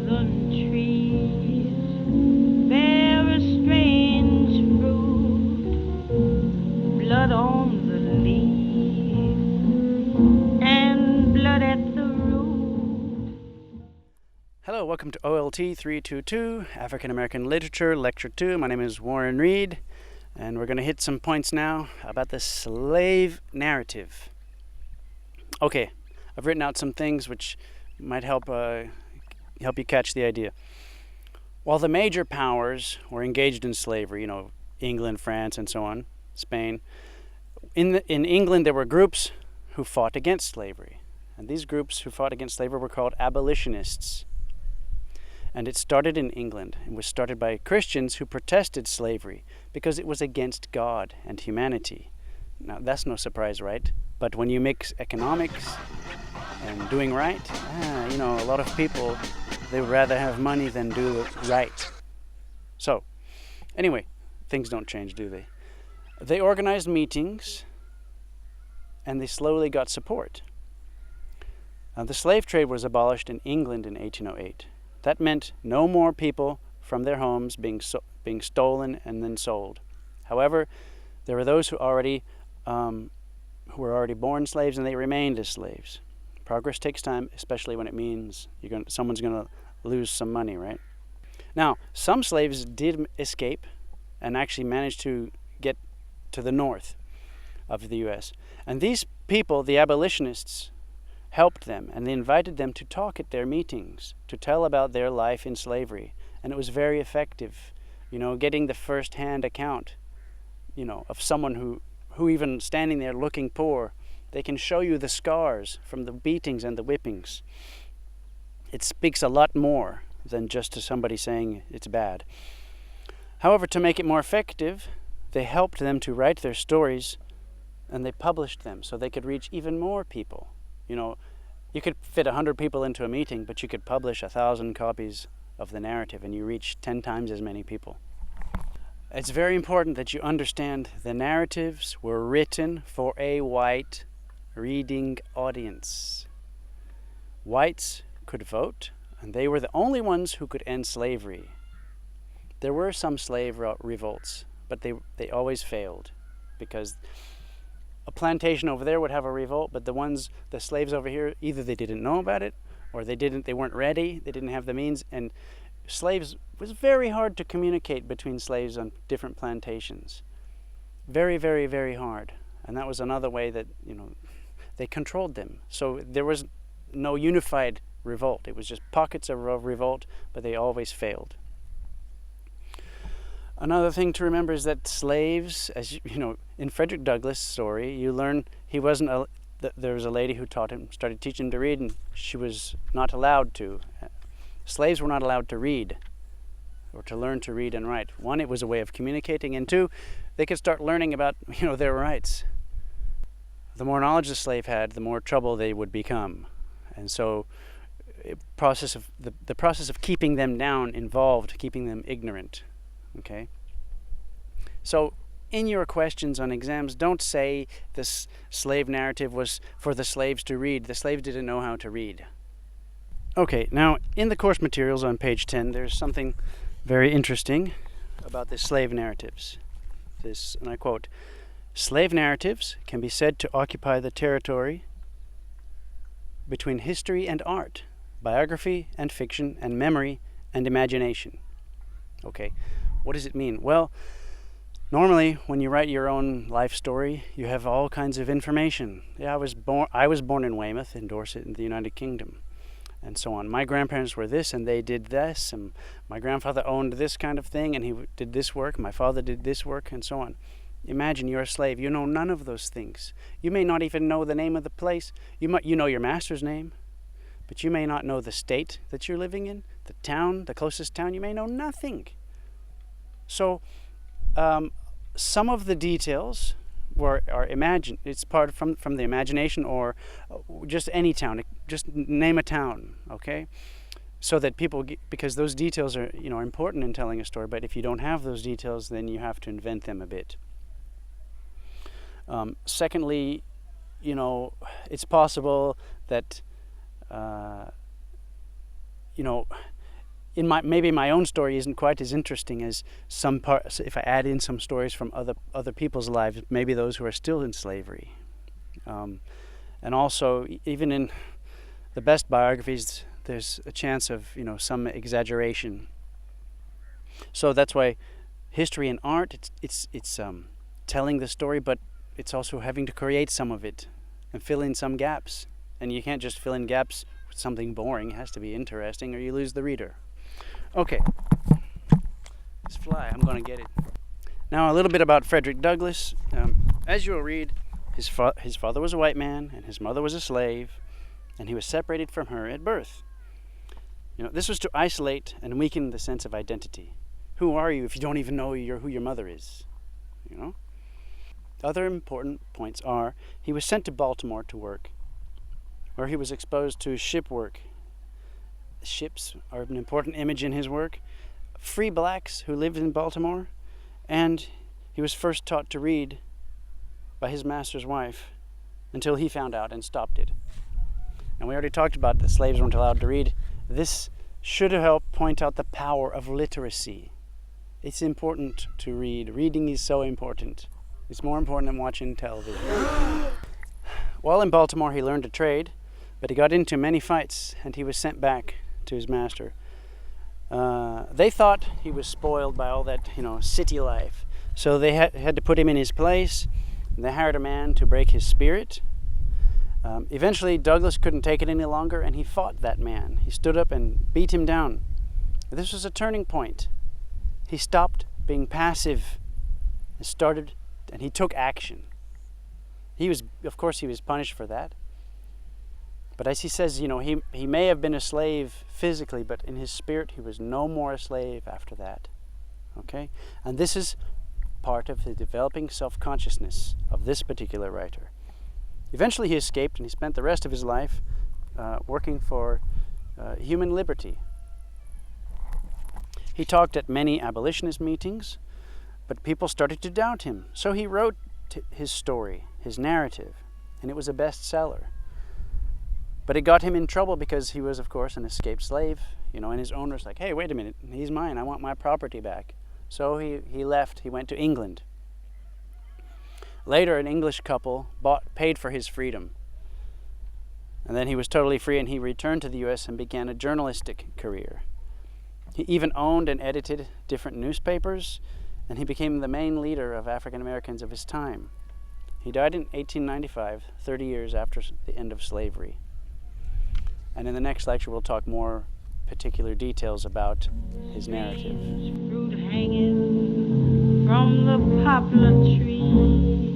thousand trees bear a strange fruit, blood on the leaf and blood at the root. Hello, welcome to OLT 322, African American Literature, Lecture 2. My name is Warren Reed, and we're going to hit some points now about the slave narrative. Okay, I've written out some things which might help you catch the idea. While the major powers were engaged in slavery, England, France, and so on, Spain, in England there were groups who fought against slavery. And these groups who fought against slavery were called abolitionists. And it started in England. It was started by Christians who protested slavery because it was against God and humanity. Now, that's no surprise, right? But when you mix economics and doing right, a lot of people, they would rather have money than do it right. So, anyway, things don't change, do they? They organized meetings, and they slowly got support. The slave trade was abolished in England in 1808. That meant no more people from their homes being stolen and then sold. However, there were those who were already born slaves, and they remained as slaves. Progress takes time, especially when it means someone's going to lose some money, right? Now, some slaves did escape and actually managed to get to the north of the U.S. And these people, the abolitionists, helped them, and they invited them to talk at their meetings, to tell about their life in slavery. And it was very effective, getting the first-hand account, of someone who even standing there looking poor, they can show you the scars from the beatings and the whippings. It speaks a lot more than just to somebody saying it's bad. However, to make it more effective, they helped them to write their stories, and they published them so they could reach even more people. You could fit 100 people into a meeting, but you could publish 1,000 copies of the narrative, and you reach 10 times as many people. It's very important that you understand the narratives were written for a white reading audience. Whites could vote, and they were the only ones who could end slavery. There were some slave revolts, but they always failed, because a plantation over there would have a revolt, but the slaves over here, either they didn't know about it, or they weren't ready, they didn't have the means, and slaves, it was very hard to communicate between slaves on different plantations. Very, very, very hard. And that was another way that, they controlled them. So there was no unified revolt. It was just pockets of revolt, but they always failed. Another thing to remember is that slaves, as in Frederick Douglass' story, you learn there was a lady who started teaching him to read, and she was not allowed to. Slaves were not allowed to read or to learn to read and write. One, it was a way of communicating, and two, they could start learning about their rights. The more knowledge the slave had, the more trouble they would become. And so the process of keeping them down involved keeping them ignorant. Okay? So in your questions on exams, don't say this slave narrative was for the slaves to read. The slaves didn't know how to read. Okay, now in the course materials on page 10, there's something very interesting about the slave narratives. And I quote, "Slave narratives can be said to occupy the territory between history and art, biography and fiction, and memory and imagination." Okay, what does it mean? Well, normally when you write your own life story, you have all kinds of information. Yeah, I was born in Weymouth, in Dorset, in the United Kingdom, and so on. My grandparents were this, and they did this, and my grandfather owned this kind of thing, and he did this work. My father did this work, and so on. Imagine you're a slave. You know none of those things. You may not even know the name of the place. You know your master's name, but you may not know the state that you're living in, the town, the closest town. You may know nothing. So some of the details are imagined. It's part from the imagination, or just any town. Just name a town, okay? So that people because those details are important in telling a story. But if you don't have those details, then you have to invent them a bit. Secondly, it's possible that maybe my own story isn't quite as interesting as some parts. If I add in some stories from other people's lives, maybe those who are still in slavery, and also even in the best biographies, there's a chance of some exaggeration. So that's why history and art, it's telling the story, but it's also having to create some of it and fill in some gaps. And you can't just fill in gaps with something boring. It has to be interesting, or you lose the reader. Okay, this fly, I'm going to get it. Now a little bit about Frederick Douglass. As you'll read, his father was a white man and his mother was a slave, and he was separated from her at birth. This was to isolate and weaken the sense of identity. Who are you if you don't even know who your mother is? Other important points are he was sent to Baltimore to work, where he was exposed to ship work. Ships are an important image in his work. Free blacks who lived in Baltimore, and he was first taught to read by his master's wife until he found out and stopped it. And we already talked about the slaves weren't allowed to read. This should help point out the power of literacy. It's important to read. Reading is so important. It's more important than watching television. While in Baltimore, he learned a trade, but he got into many fights, and he was sent back to his master. They thought he was spoiled by all that, city life. So they had to put him in his place. They hired a man to break his spirit. Eventually, Douglass couldn't take it any longer, and he fought that man. He stood up and beat him down. This was a turning point. He stopped being passive and he took action. Of course, he was punished for that. But as he says, he may have been a slave physically, but in his spirit, he was no more a slave after that. Okay? And this is part of the developing self-consciousness of this particular writer. Eventually, he escaped, and he spent the rest of his life working for human liberty. He talked at many abolitionist meetings, but people started to doubt him. So he wrote his story, his narrative, and it was a bestseller. But it got him in trouble because he was, of course, an escaped slave, and his owner's like, hey, wait a minute, he's mine, I want my property back. So he left, he went to England. Later, an English couple paid for his freedom. And then he was totally free, and he returned to the U.S. and began a journalistic career. He even owned and edited different newspapers, and he became the main leader of African Americans of his time. He died in 1895, 30 years after the end of slavery. And in the next lecture, we'll talk more particular details about his narrative. Fruit hanging from the poplar tree.